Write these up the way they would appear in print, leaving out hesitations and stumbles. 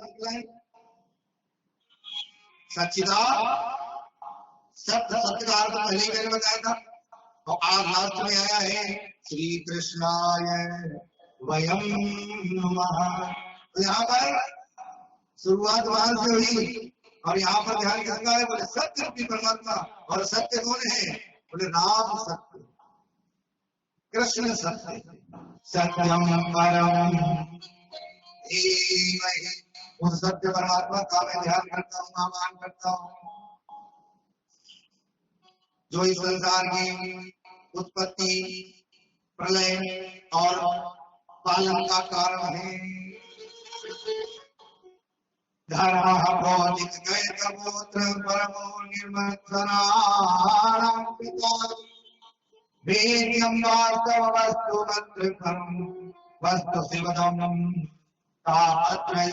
निकले। सच्चिदा सत्य, सत्य का अर्थ पहले ही मैंने बताया था और आज लास्ट में आया है श्री कृष्णाय वयम नमः। तो यहाँ पर शुरुआत वहां से हुई और यहाँ पर ध्यान किसका है? बोले सत्य रूपी परमात्मा। और सत्य कौन है? बोले राम सत्य, कृष्ण सत्य, सत्यम परम धीमहि। उस सत्य परमात्मा का मैं ध्यान करता हूँ, आह्वान करता हूँ, जो इस संसार की उत्पत्ति, प्रलय और पालन का कारण है। धर्मः भौतिक कैतवोत्र परमो निर्मत्सराणां पिता वेद्यं वास्तव वस्तु मत्कृतं वस्तु शिवदं तात्रयोर्मूलम्।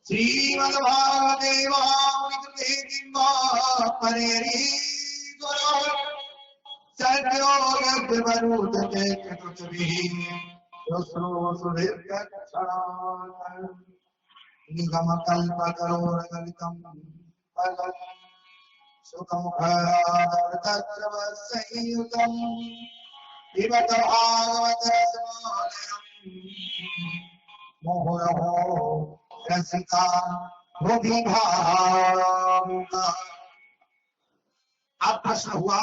श्रीमद्भागवते महापुराणे किंवा परेरि गुरो सत्यो यद्वरुते चतुर्विः निगमकल्पतरोर्गलितं फलं सुखमुखदर्शनसंयुतं पिबत भागवतस्मरणं मुहुरहो रसिका भुवि भावुका। अब प्रश्न हुआ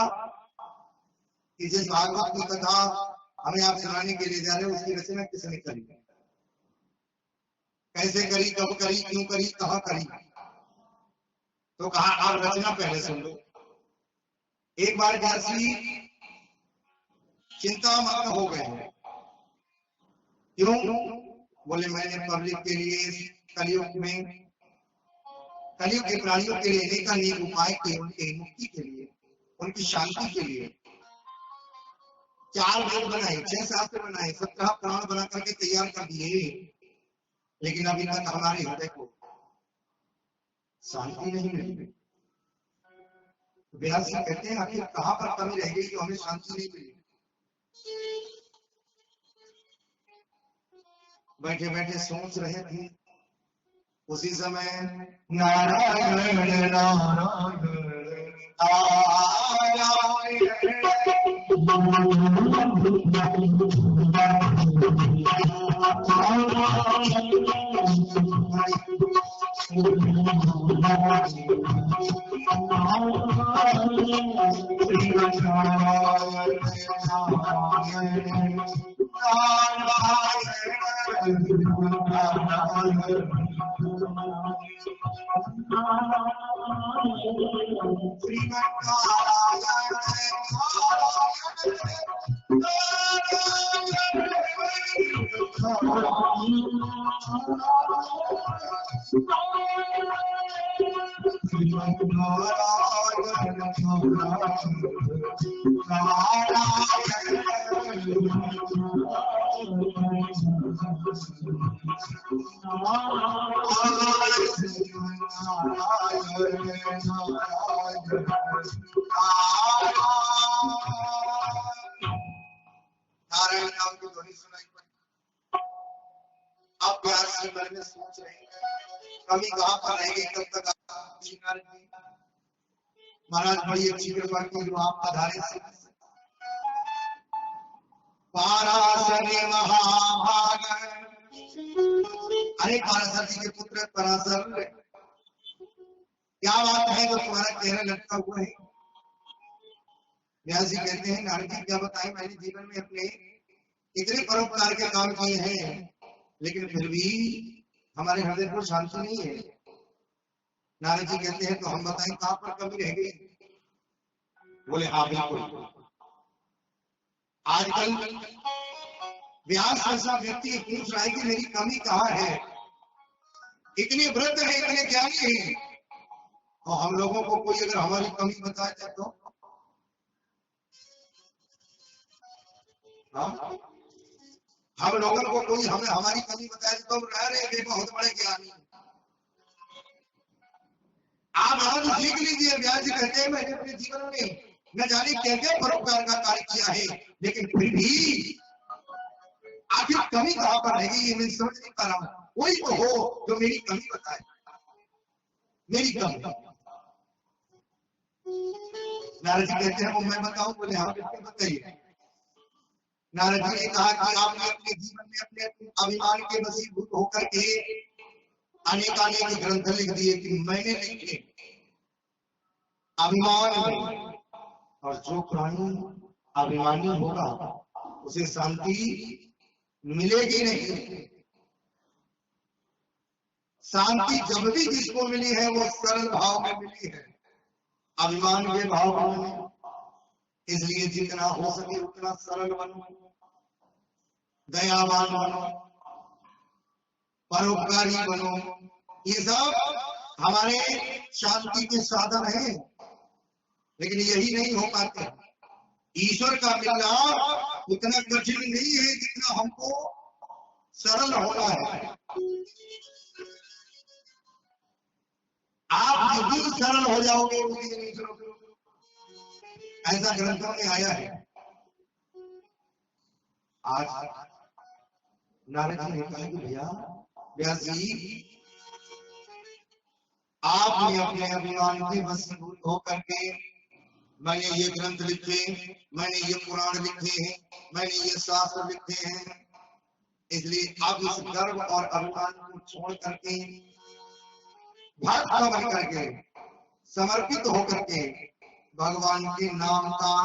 कि जिस भागवत की कथा हमें आप सुनाने के लिए जा रहे हैं उसकी रचना किसने करी, कैसे करी, कब करी, क्यों करी, कहाँ करी? तो कहा आप रचना पहले सुन लो। एक बार व्यासी चिंता मग्न हो गए। क्यों? बोले मैंने पब्लिक के लिए कलयुग में, कलयुग के प्राणियों के लिए अनेक उपाय किए, उनके मुक्ति के लिए, उनकी शांति के लिए 4 वेद बनाए, 6 शास्त्र बनाए, 17 पुराण बना करके तैयार कर दिए, लेकिन अभी तक हमारे हृदय को शांति नहीं मिली। व्यास जी कहते हैं आखिर कहां पर कमी रह गई जो हमें शांति नहीं मिली? बैठे बैठे सोच रहे थे, उसी समय नारायण नारायण नारायण नाम की ध्वनि सुनाई पड़ी। अब व्यास जी मन में सोच रहे हैं कमी कहां पर रहेगी, कब तक महाराज बड़ी अच्छी कृपा की जो आप आधारित से पराशर महाभाग। अरे पराशर जी के पुत्र पराशर, क्या बात है जो तुम्हारा चेहरा लटका हुआ है? व्यास जी कहते हैं नारद जी क्या बताएं, मैंने जीवन में अपने इतने परोपकार के काम किए हैं, लेकिन फिर भी हमारे हृदय को शांति नहीं है। नारद जी कहते हैं तो हम बताएं कहां पर कमी रह गई? बोले हाँ बिल्कुल। आजकल व्यास ऐसा व्यक्ति पूछ रहा है कि मेरी कमी कहाँ है? इतने वृद्ध है, इतने ज्ञानी है, और हम लोगों को कोई अगर हमारी कमी बताया जाए तो हम लोगों को कोई हमें हमारी कमी बताए तो रह रहे बहुत बड़े ज्ञानी। आप आज सीख लीजिए। व्यास जी कहते हैं मैंने अपने जीवन में न जाने क्या क्या परोपकार का कार्य किया है, लेकिन फिर भी आखिर कमी कहां पर रहेगी ये मैं समझ नहीं पा रहा हूं। कोई तो हो जो मेरी कमी बताए, मेरी कमी। नारद जी कहते हैं वो मैं बताऊं? बोले हाँ बिल्कुल बताइए। नारद जी ने कहा कि आपने अपने जीवन में अपने अभिमान के वशीभूत होकर के अनेक ग्रंथ लिख दिए कि मैंने लिखे अभिमान में, और जो प्राणी अभिमानी होगा उसे शांति मिलेगी नहीं। शांति जब भी जिसको मिली है वो सरल भाव में मिली है, अभिमान के भाव में। इसलिए जितना हो सके उतना सरल बनो, दयावान बनो, परोपकारी बनो। ये सब हमारे शांति के साधन हैं, लेकिन यही नहीं हो पाते। ईश्वर का मिलना उतना कठिन नहीं है जितना हमको सरल होना है। आप यदि सरल हो जाओगे उसी नहीं चलोगे, ऐसा ग्रंथों में आया है। आज नारद जी ने कहा कि भैया व्यास जी, आपने अपने अभिमान के वशीभूत होकर के मैंने ये ग्रंथ लिखे, मैंने ये पुराण लिखे हैं, मैंने ये शास्त्र लिखे हैं, इसलिए आप इस गर्व और अभिमान को छोड़ करके भक्त बन करके समर्पित होकर के भगवान के नाम का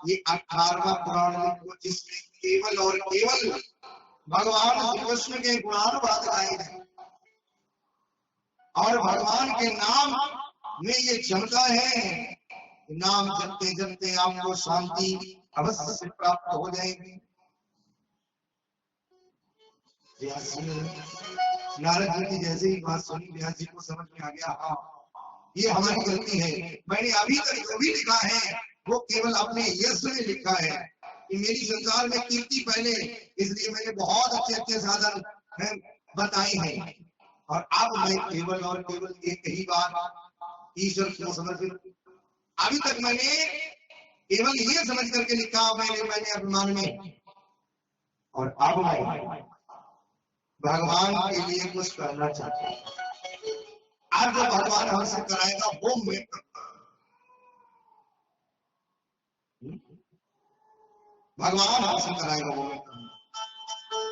ये 18वां पुराण लिखो, जिसमें केवल और केवल भगवान श्री कृष्ण के गुणानुवाद गाए हैं। और भगवान के नाम में ये क्षमता है, नाम जपते जपते आपको शांति अवश्य से प्राप्त हो जाएगी। नारद जी की जैसे ही बात सुनी, व्यास जी को समझ में आ गया, हाँ ये हमारी गलती है। मैंने अभी तक जो भी लिखा है वो केवल अपने यश में लिखा है कि मेरी संसार में कीर्ति पहले, इसलिए मैंने बहुत अच्छे अच्छे साधन बताए हैं। और अब मैं केवल और केवल एक ही बात ईश्वर को समर्पित, अभी तक मैंने केवल ये समझ करके लिखा मैंने अभिमान में, और अब मैं भगवान के लिए कुछ करना चाहता हूं। आज जो भगवान हमसे कराएगा वो मैं करूंगा। भगवान हमसे कराएगा वो मैं करूंगा।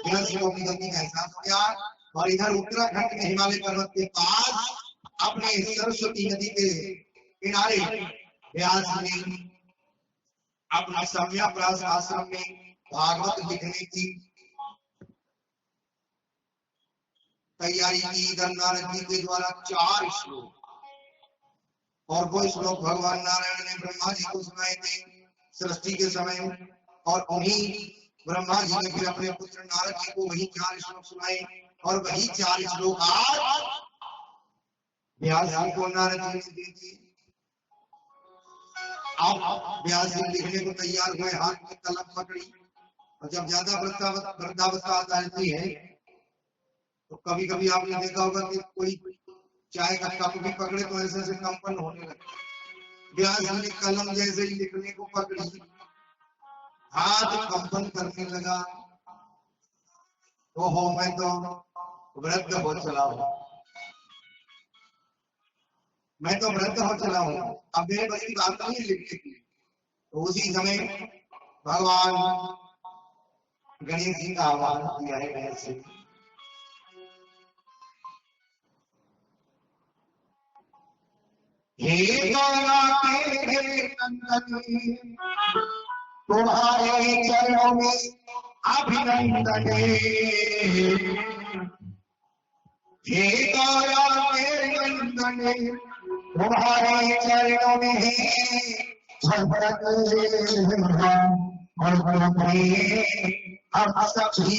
इधर से अपनी गलती का एहसास हो गया, और इधर उत्तराखंड में हिमालय पर्वत के पास अपने सरस्वती नदी के किनारे व्यास ने अपना सम्यक आश्रम में भागवत लिखने की तैयारी की। इधर नारद जी के द्वारा 4 श्लोक, और वो श्लोक भगवान नारायण ने ब्रह्मा जी को सुनाए थे सृष्टि के समय, और उन्हीं ब्रह्मा जी ने फिर अपने पुत्र नारद जी को वही 4 श्लोक सुनाए, और वही 4 श्लोक आज व्यास जी को नारद जी ने दे दिए। आप व्यास जी लिखने को तैयार हुए, हाथ में कलम पकड़ी, और जब ज्यादा वृद्धावस्था आ जाती है तो कभी कभी आपने देखा होगा कि कोई चाय का कप भी पकड़े तो ऐसे ऐसे कंपन होने लगे। व्यास जी ने कलम जैसे ही लिखने को पकड़ी, हाथ कंपन करने लगा। ओहो, मैं तो वृद्ध हो चला हूं, मैं तो वृद्ध हो चला हूं, अब मेरे बस की बात नहीं लिखने की। तो उसी समय भगवान गणेश जी का आह्वान किया है गणेश जी, हे गौरा के नंदन, तुम्हारे चरणों में अभिनंदन। हे गौरा के नंदन, तुम्हारे चरणों में हम सभी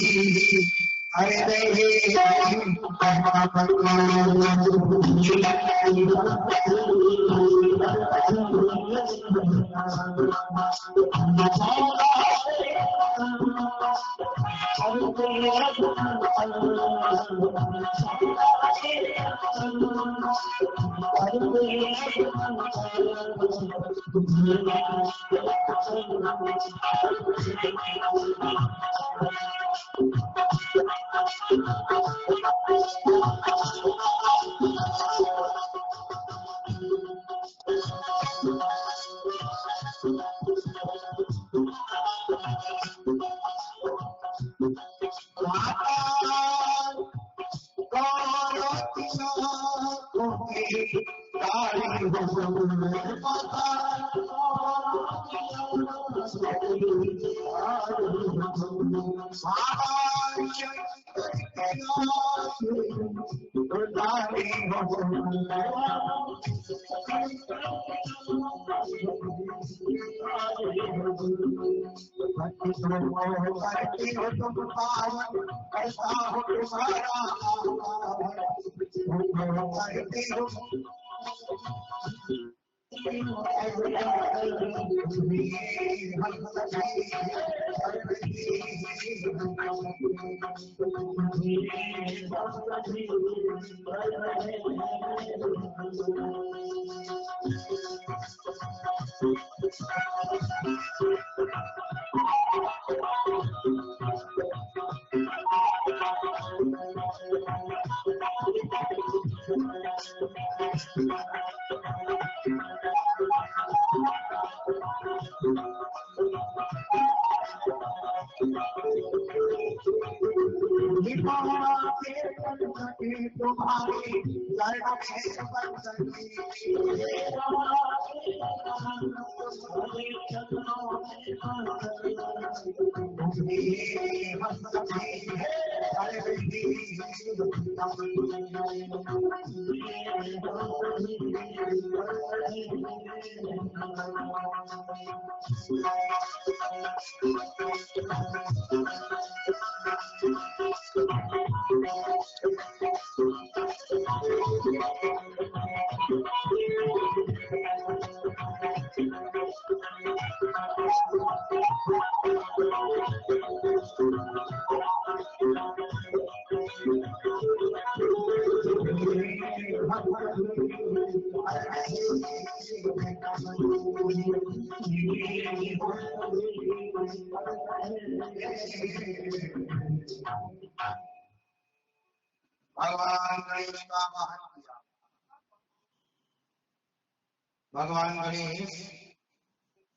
भगवान गणेश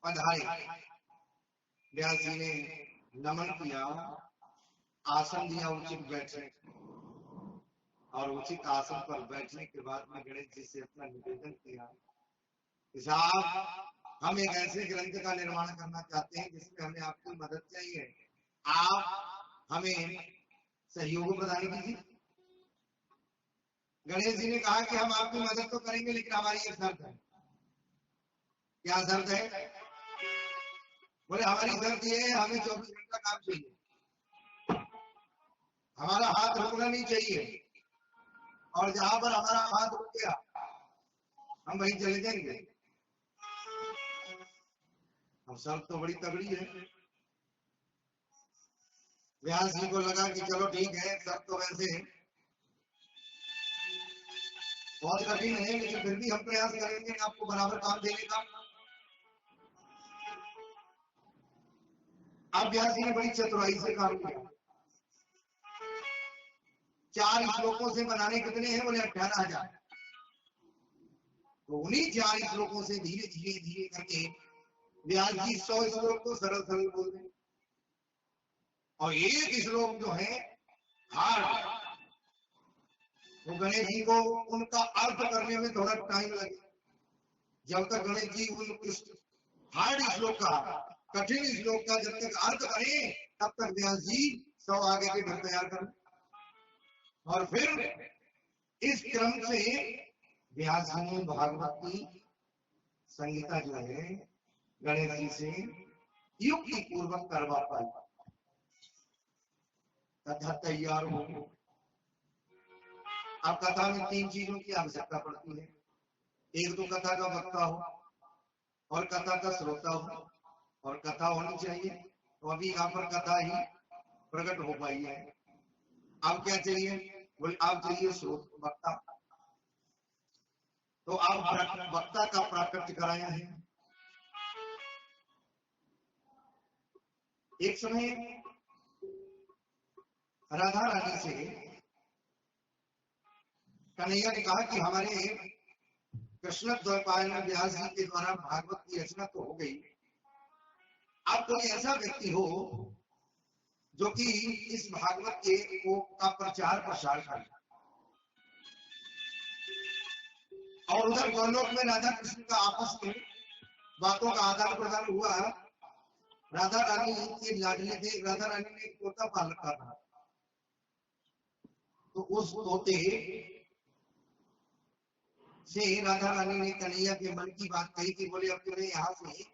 पधारे। व्यास जी ने नमन किया, आसन दिया उचित बैठने, और उचित आसन पर बैठने के बाद में गणेश जी से अपना निवेदन किया कि साहब, हम एक ऐसे ग्रंथ का निर्माण करना चाहते हैं जिसमें हमें आपकी मदद चाहिए, आप हमें सहयोग प्रदान कीजिए। गणेश जी ने कहा कि हम आपकी मदद तो करेंगे, लेकिन हमारी एक शर्त है। क्या शर्त है? बोले हमारी शर्त ये है, हमें 24 घंटा काम चाहिए, हमारा हाथ रुकना नहीं चाहिए, और जहां पर हमारा हाथ रुक गया हम वहीं चले जाएंगे। अब शर्त तो बड़ी तगड़ी है। व्यास जी को लगा कि चलो ठीक है, शर्त तो वैसे बहुत कठिन है, लेकिन फिर भी हम प्रयास करेंगे आपको बराबर काम देने का। अब व्यास जी ने बड़ी चतुराई से काम किया। 4 श्लोकों से बनाने कितने हैं? बोले 18,000। तो उन्हीं 4 श्लोकों से धीरे धीरे धीरे करके व्यास जी 100 श्लोक को सरल सरल बोल रहे, और एक श्लोक जो है हार्ड, वो गणेश जी को उनका अर्थ करने में थोड़ा टाइम लगे। जब तक गणेश जी उन हार्ड श्लोक का, कठिन श्लोक का जब तक अर्थ करें, तब तक व्यास जी 100 आगे के ढंग तैयार करें। और फिर इस क्रम से व्यास जी ने भागवत की संहिता जो है गणेश जी से युक्ति पूर्वक करवा पाई तथा तैयार हो। अब कथा में 3 चीजों की आवश्यकता पड़ती है। एक तो कथा का वक्ता हो, और कथा का श्रोता हो, और कथा होनी चाहिए। तो अभी यहाँ पर कथा ही प्रकट हो पाई है। अब क्या चाहिए? बोले आप चाहिए स्रोत वक्ता, तो आप वक्ता का प्राकट्य कराया है। एक समय राधा रानी से कन्हैया ने कहा कि हमारे कृष्ण द्वैपायन व्यास जी के द्वारा भागवत की रचना तो हो गई, आप कोई ऐसा व्यक्ति हो जो कि इस भागवत के का प्रचार प्रसार करे। और उधर गोलोक में राधा कृष्ण का आपस में बातों का आदान प्रदान हुआ। राधा रानी की लाडली थी, राधा रानी ने एक तोता पाल रखा था, तो उस तोते से राधा रानी ने कन्हैया के मन की बात कही कि बोले अब तुम्हें यहाँ से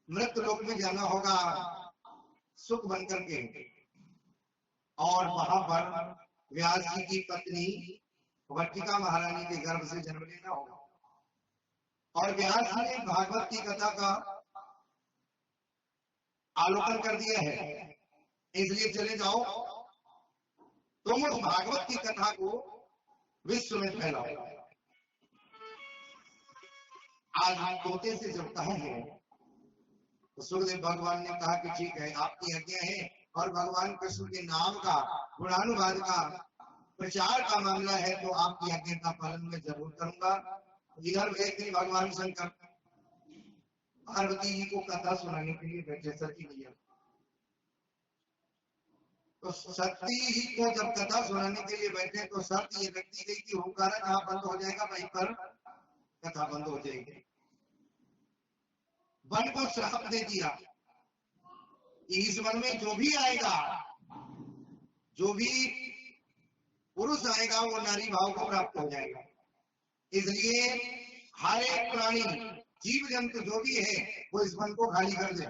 मृत्यु लोक में जाना होगा सुख बनकर के, और वहां पर व्यास जी की पत्नी वर्तिका महारानी के गर्भ से जन्म लेना होगा। और व्यास जी ने भागवत की कथा का आलोकन कर दिया है, इसलिए चले जाओ तुम उस भागवत की कथा को विश्व में फैलाओ। आज तोते से जब कहा है तो सुखदेव भगवान ने कहा कि ठीक है, आपकी आज्ञा है, और भगवान कृष्ण के नाम का गुणानुवाद का प्रचार का मामला है तो आपकी आज्ञा का पालन मैं जरूर करूंगा। इधर एक दिन भगवान शंकर पार्वती जी को कथा सुनाने के लिए बैठे, सती मैया। तो सती को जब कथा सुनाने के लिए बैठे तो शर्त ये रखी गई कि ओंकार जहां बंद हो जाएगा वहीं पर कथा बंद हो जाएगी। वन को श्राप दे दिया, इस वन में जो भी आएगा, जो भी पुरुष आएगा वो नारी भाव को प्राप्त हो जाएगा। इसलिए हर एक प्राणी जीव जंतु जो भी है वो इस वन को खाली कर दे।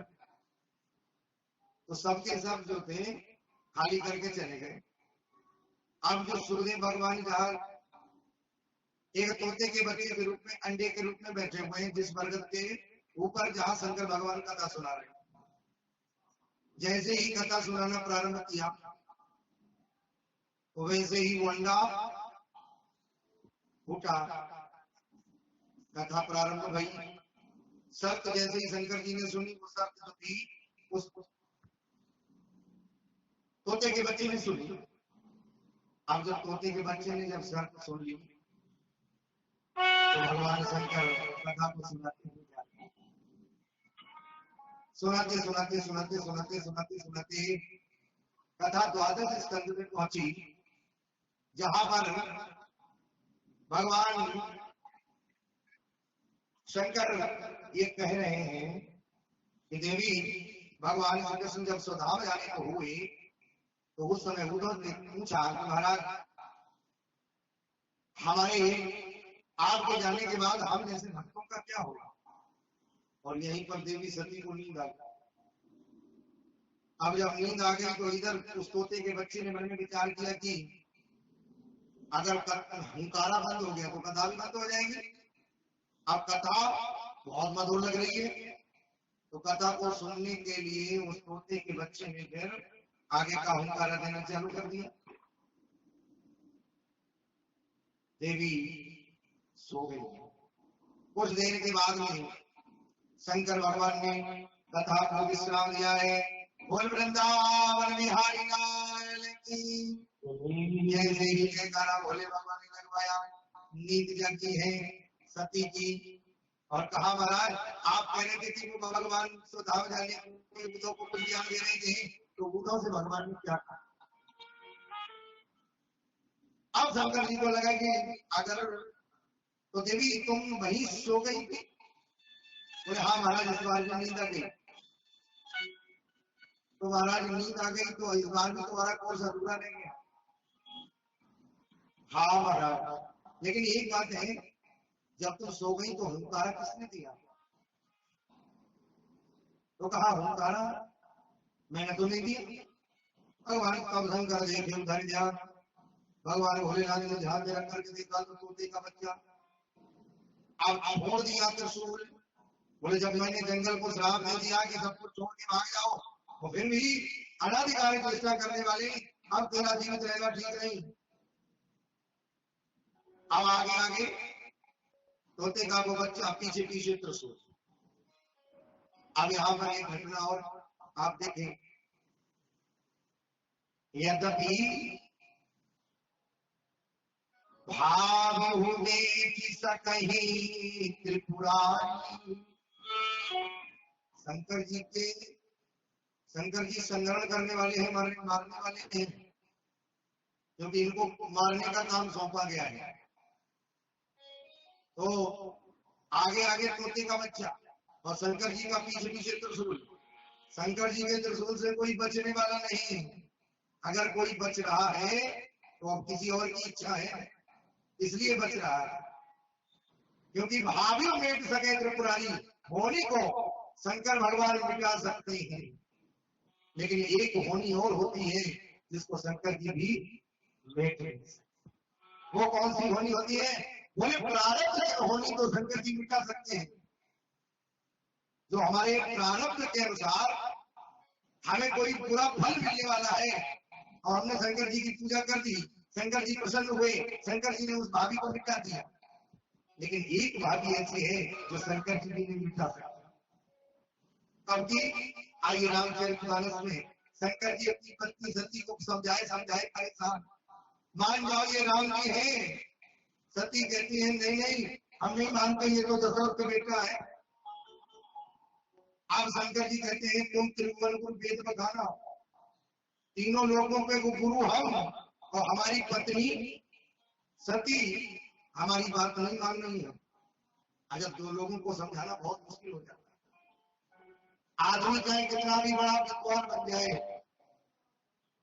तो सबके सब जो थे खाली करके चले गए। अब जो सुखदेव भगवान जहाँ एक तोते के बच्चे के रूप में, अंडे के रूप में बैठे हुए हैं, जिस बरगद के ऊपर जहां शंकर भगवान कथा सुना रहे, जैसे ही कथा सुनाना प्रारंभ किया तो वैसे ही वो अंडा फूटा, कथा प्रारंभ भई। शर्त जैसे ही शंकर जी ने सुनी वो शर्त तो थी उस तोते के बच्चे ने सुनी। अब जब तोते के बच्चे ने जब शर्त सुन ली तो भगवान शंकर कथा को सुनाते हुए जाते, सुनाते सुनाते सुनाते सुनाते सुनाते सुनाते कथा द्वादश स्कंद में पहुंची, जहां पर भगवान शंकर ये कह रहे हैं कि देवी भगवान श्री कृष्ण जब स्वधाम जाने को हुए तो उस समय उद्धव ने पूछा कि महाराज हमारे आपके जाने के बाद हम जैसे भक्तों का क्या होगा? और यहीं पर देवी सती को नींद आ गई। अब जब नींद आ गई तो इधर उस तोते के बच्चे ने मन में विचार किया कि अगर हुंकारा बंद हो गया तो कथा भी बंद हो जाएगी। अब कथा बहुत मधुर लग रही है, तो कथा को सुनने के लिए उस तोते के बच्चे ने फिर आगे का हुंकारा देना चालू कर दिया। देवी सो गई। कुछ देर के बाद में शंकर भगवान ने कथा को विश्राम दिया है। बोल वृंदावन बिहारी लाल की। जैसे ही जयकारा भोले बाबा ने लगवाया, नींद जागी है सती की, और कहा महाराज आप कह रहे थे कि वो भगवान स्वधाम जाने के बुद्धों को कुछ ज्ञान दे रहे थे, तो बुद्धों से भगवान ने क्या कहा? अब शंकर जी को लगा कि अगर तो देवी तुम वहीं सो गई थी? बोले हाँ महाराज इस बार भी नींद आ गई। तो महाराज नींद आ गई तो इस बार भी तुम्हारा कोर्स अधूरा नहीं है। हाँ महाराज, लेकिन एक बात है, जब तुम सो गई तो हुंकारा किसने दिया? तो कहा हुंकारा मैंने तो नहीं दिया। भगवान कब शंकर देखे उधर ध्यान, भगवान भोलेनाथ ने ध्यान में रख करके देखा तो तोते का बच्चा। अब छोड़ दिया त्रिशूल। बोले जब मैंने जंगल को श्राप दे दिया कि सब कुछ छोड़ के भाग जाओ, तो फिर भी अनाधिकारी चेष्टा करने वाले, अब तेरा जीवित रहना ठीक नहीं। अब आगे आगे तोते का वो बच्चा पीछे पीछे त्रिशूल। अब यहाँ पर एक घटना और आप देखें, यद्यपि भाव की सकही त्रिपुरारी, शंकर जी संग्रहण करने वाले हैं, मारने वाले हैं, क्योंकि इनको मारने का काम सौंपा गया है। तो आगे आगे तोते का बच्चा और शंकर जी का पीछे पीछे त्रिशूल। शंकर जी के त्रिशूल से कोई बचने वाला नहीं है। अगर कोई बच रहा है तो अब किसी और की इच्छा है, इसलिए बच रहा है। क्योंकि भावी मेट सके त्रिपुरारी, होनी को शंकर भगवान मिटा सकते हैं, लेकिन एक होनी और होती है जिसको शंकर जी भी मेट नहीं सकते। वो कौन सी होनी होती है? बोले प्रारब्ध होनी तो शंकर जी मिटा सकते हैं। जो हमारे प्रारब्ध के अनुसार हमें कोई बुरा फल मिलने वाला है और हमने शंकर जी की पूजा कर दी, शंकर जी प्रसन्न हुए, शंकर जी ने उस भाभी को मिटा दिया। लेकिन एक भाभी ऐसी है जो शंकर जी भी नहीं मिटा सकता। कब की? आइए रामचरितमानस में शंकर जी अपनी पत्नी सती को समझाए परेशान, मान जाओ ये राम जी है। सती कहती है नहीं नहीं, हम नहीं मानते, ये तो दशरथ का बेटा है। अब शंकर जी कहते हैं तुम त्रिभुवन को वेद बखाना, तीनों लोगों के वो गुरु हम और हमारी पत्नी सती हमारी बात नहीं मान रही है। अगर दो लोगों को समझाना बहुत मुश्किल हो जाता है। आदमी चाहे कितना भी बड़ा विद्वान बन जाए,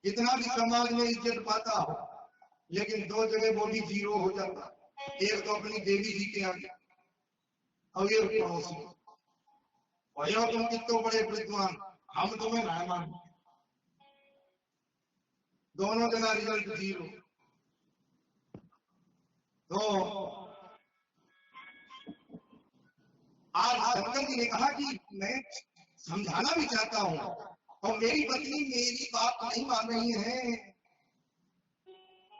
कितना भी समाज में इज्जत पाता हो, लेकिन दो जगह वो भी जीरो हो जाता है। एक तो अपनी देवी जी के आगे और एक पड़ोसी। भयो तुम कितने बड़े विद्वान, हम तुम्हें ना मान, दोनों जगह रिजल्ट जीरो। तो आज शंकर जी ने कहा कि मैं समझाना भी चाहता हूं और मेरी पत्नी मेरी बात नहीं मान रही है,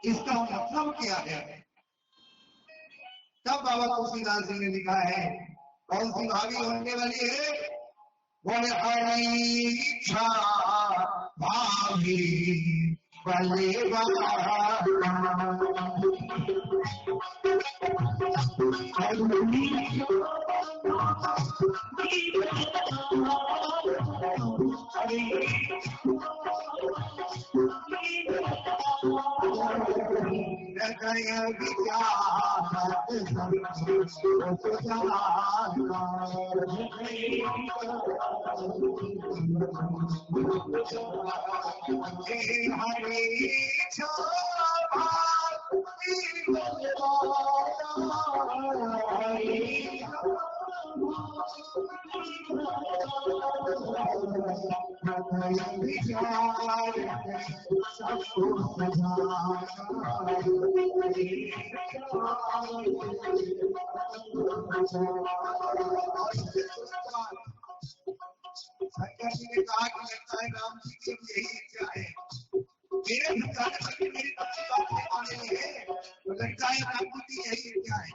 इसका मतलब क्या है? तब बाबा तुलसीदास जी ने लिखा है, कौन सी भाभी होने वाली है? बोले हरी इच्छा भाभी शंकर जी ने कहा कि लगता है राम जी की यही इच्छा है, मेरे मेरी बात नहीं मान रही है, तो लगता है राम जी की यही इच्छा है।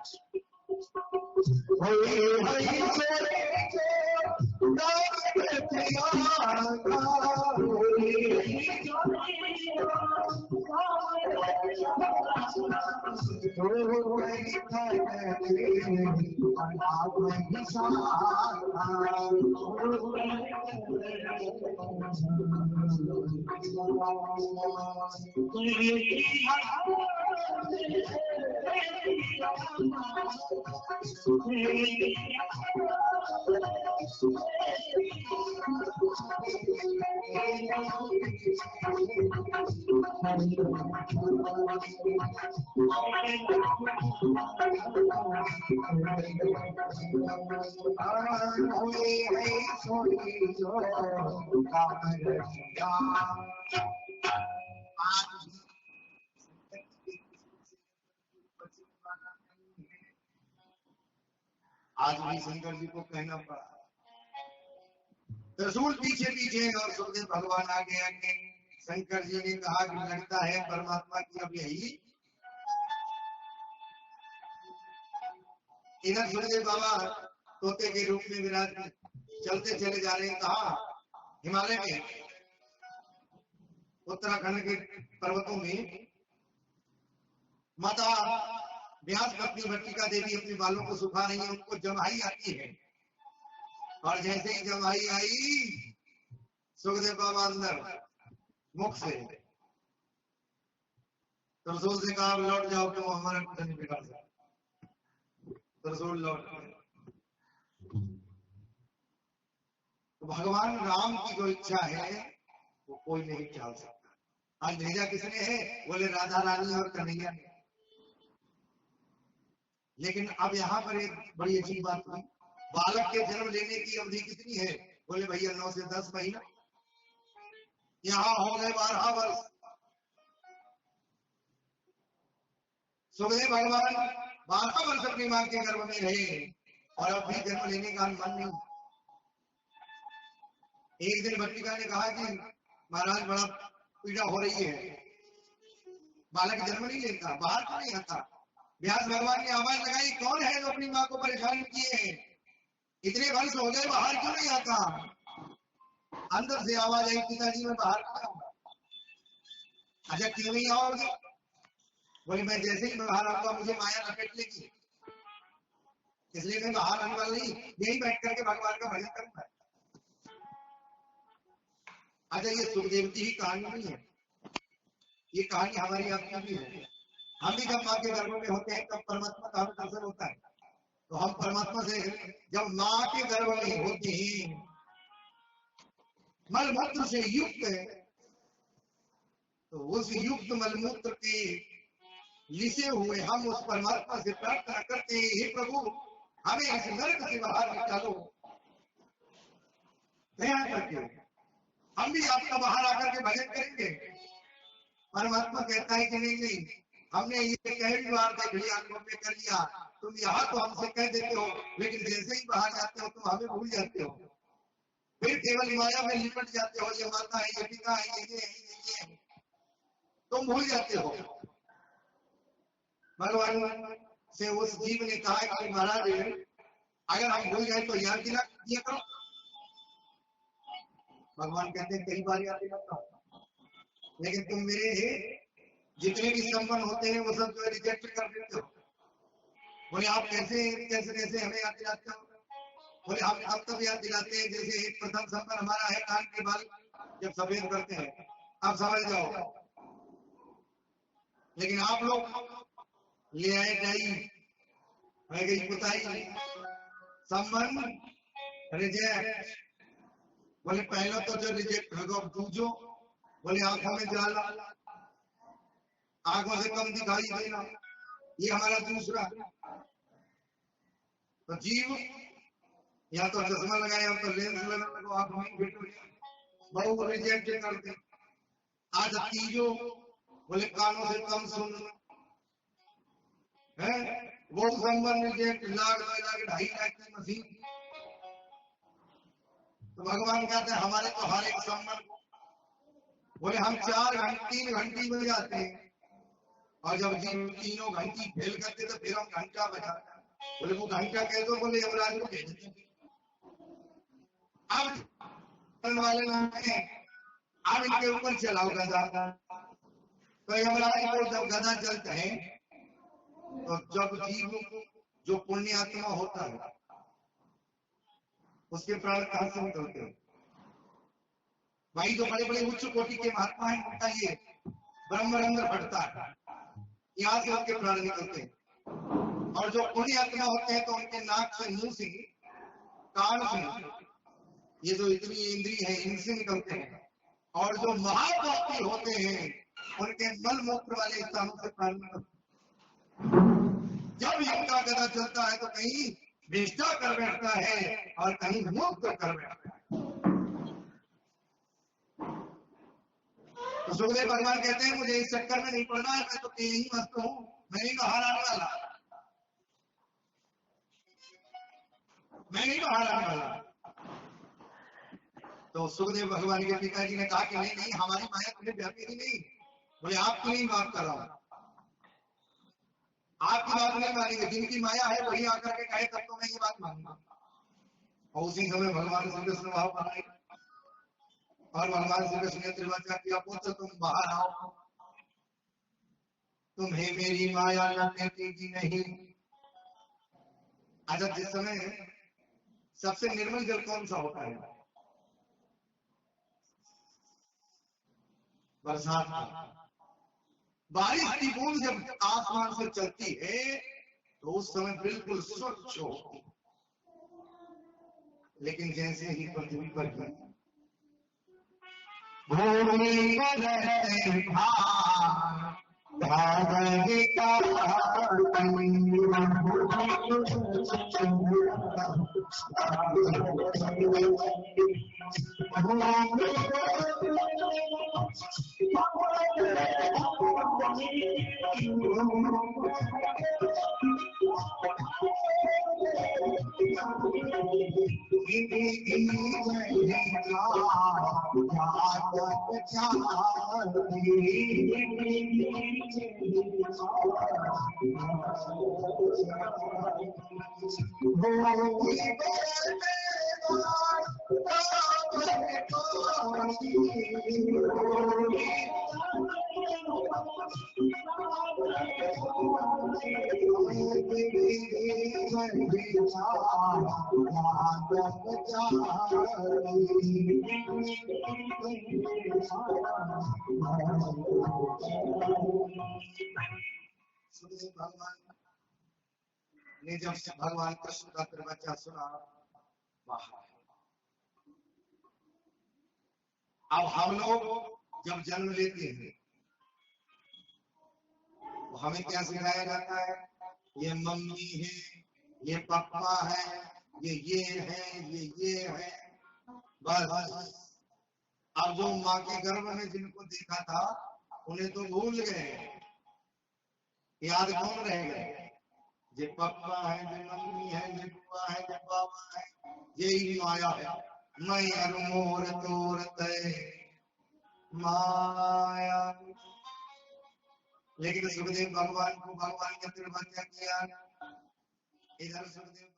आज भी शंकर जी को कहना पड़ा, त्रिशूल पीछे पीछे और सुखदेव भगवान आगे आगे। शंकर जी ने कहा कि लगता है परमात्मा की अब यही। इधर सुखदेव बाबा तोते के रूप में विराज चलते चले जा रहे हैं। कहा? हिमालय में, उत्तराखंड के पर्वतों में माता व्यास पत्नी भट्टिका देवी अपने बालों को सुखा रही है। उनको जमाई आती है और जैसे ही जमाई आई, सुखदेव बाबा अंदर मुख से त्रिशूल से कहा लौट जाओ, क्यों हमारा कुछ नहीं बिगाड़ सकता। त्रिशूल लौट गए। तो भगवान राम की जो इच्छा है वो कोई नहीं टाल सकता। आज भेजा किसने है? बोले राधा रानी और कन्हैया ने। लेकिन अब यहाँ पर एक बड़ी अच्छी बात हुई। बालक के जन्म लेने की अवधि कितनी है? बोले भैया 9 से 10 महीना। यहाँ हो गए 12 वर्ष। सुखदेव भगवान 12 वर्ष अपनी मां के गर्भ में रहे और अब भी जन्म लेने का मन नहीं। एक दिन भट्टिका ने कहा कि महाराज बड़ा पीड़ा हो रही है, बालक जन्म नहीं लेता, बाहर क्यों नहीं आता? व्यास भगवान ने आवाज लगाई, कौन है जो अपनी मां को परेशान किए हैं? इतने वर्ष हो गए, बाहर क्यों नहीं आता? अंदर से आवाज आई, पिताजी मैं बाहर खड़ा हूं। अच्छा क्यों नहीं आओगे? बोले मैं जैसे ही बाहर आऊंगा मुझे माया लपेट लेगी, इसलिए मैं बाहर आने वाला नहीं, यही बैठ करके भगवान का भजन करूंगा। अच्छा ये सुखदेव की ही कहानी नहीं है, ये कहानी हमारी आपकी भी है। हम भी जब माँ के गर्भ में होते हैं तब परमात्मा का हमें दर्शन होता है। तो हम परमात्मा से जब माँ के गर्भ में होते हैं, मलमूत्र से युक्त है, तो उस युक्त मलमूत्र के लिसे हुए हम उस परमात्मा से प्रार्थना करते हैं, हे प्रभु हमें इस नरक से बाहर निकालो। दया करके हम भी आपका बाहर आकर के भजन करेंगे। परमात्मा कहता है कि नहीं नहीं, हमने ये कई बार अनुभव में कर लिया, तुम यहाँ तो हमसे कह देते हो, लेकिन जैसे ही बाहर जाते हो तुम हमें भूल जाते हो, फिर केवल माया में लिपट जाते हो। ये माता है, ये पिता है, ये है, तुम भूल जाते हो। भगवान से उस जीव ने कहा कि महाराज अगर हम भूल गए तो याद दिया करो। भगवान कहते हैं कई बार याद दिलाता हूं, लेकिन तुम मेरे जितने भी संबंध होते हैं वो सब जो रिजेक्ट कर देते हो। बोले आप कैसे कैसे कैसे हमें याद दिलाते हो? बोले हम तब याद दिलाते हैं जैसे एक प्रथम संबंध हमारा है कान के बाल जब सफेद करते हैं, आप समझ जाओ। लेकिन आप लोग ले आए डाई, रह गई कुताई, संबंध रिजेक्ट। बोले पहला तो जो रिजेक्ट होगा अब दूजो। बोले आंखों में जाला, आंखों से कम दिखाई देना, ये हमारा दूसरा। तो जीव या तो चश्मा लगाए या तो लेंस लगा, आंखों में फिट हो जाए, बहुत रिजेक्ट करते। आज तीजो बोले कानों से कम सुन है, वो संबंध रिजेक्ट, लाख 2 लाख 2.5 लाख की मशीन। तो भगवान कहते हैं हमारे तो हर एक संबंध। बोले हम 4 घंटे 3 घंटे में जाते हैं और जब जीव तीनों घंटी फेल करते तो फिर हम घंटा बजाते। बोले वो घंटा कह दो, बोले यमराज को भेज देंगे। अब वाले है अब इनके ऊपर चलाओ गदा। तो यमराज को जब गदा चलते हैं तो जब जीव जो पुण्य आत्मा होता है उसके प्राण कहां से निकलते हैं? भाई जो बड़े बड़े उच्च कोटि के महात्मा है उनका ये ब्रह्मरंध्र फटता है, यहाँ से उनके प्राण निकलते हैं। और जो पुण्य आत्मा होते हैं तो उनके नाक से, मुंह से, कान से, ये जो इतनी इंद्रिय है इनसे निकलते हैं। और जो महापापी होते हैं उनके मल मूत्र वाले स्थानों से प्राण निकलते हैं। जब इनका गदा चलता है तो कहीं निष्ठा कर बैठता है और कहीं मुक्त कर बैठता है। तो सुखदेव भगवान कहते हैं मुझे इस चक्कर में नहीं पड़ना है, मैं तो यही मस्त हूं, मैं नहीं बाहर आने वाला, मैं नहीं बाहर आने वाला। तो सुखदेव भगवान के पिताजी ने कहा कि नहीं नहीं, हमारी माया तुम्हें व्यापी नहीं। बोले आपकी नहीं बात कर रहा हूं, आपकी बात नहीं मानेंगे, जिनकी माया है वही आकर के कहे तब तो मैं ये बात मानूंगा। और उसी समय भगवान श्री कृष्ण भाव बनाए और भगवान श्री कृष्ण ने त्रिवचन किया, पुत्र तुम बाहर आओ, तुम्हें मेरी माया लगने की नहीं। अच्छा, जिस समय सबसे निर्मल जल कौन सा होता है? बरसात का। बारिश की बूंद जब आसमान से चलती है तो उस समय बिल्कुल स्वच्छ होती, लेकिन जैसे ही पृथ्वी पर भूमि भगवान ने जब से भगवान कृष्ण का त्रिवचन सुना, अब हम लोग जब जन्म लेते हैं तो हमें क्या सिखाया जाता है? ये मम्मी है, ये पापा है, ये है, ये है, बस। अब जो माँ के गर्भ में जिनको देखा था उन्हें तो भूल गए, याद कौन रह गए? ये पापा है, ये मम्मी है, ये बुआ है, ये बाबा है, यही माया है। मैं अरुमोर तोरते माया। लेकिन सुखदेव भगवान को भगवान का त्रिवचन किया, इधर सुखदेव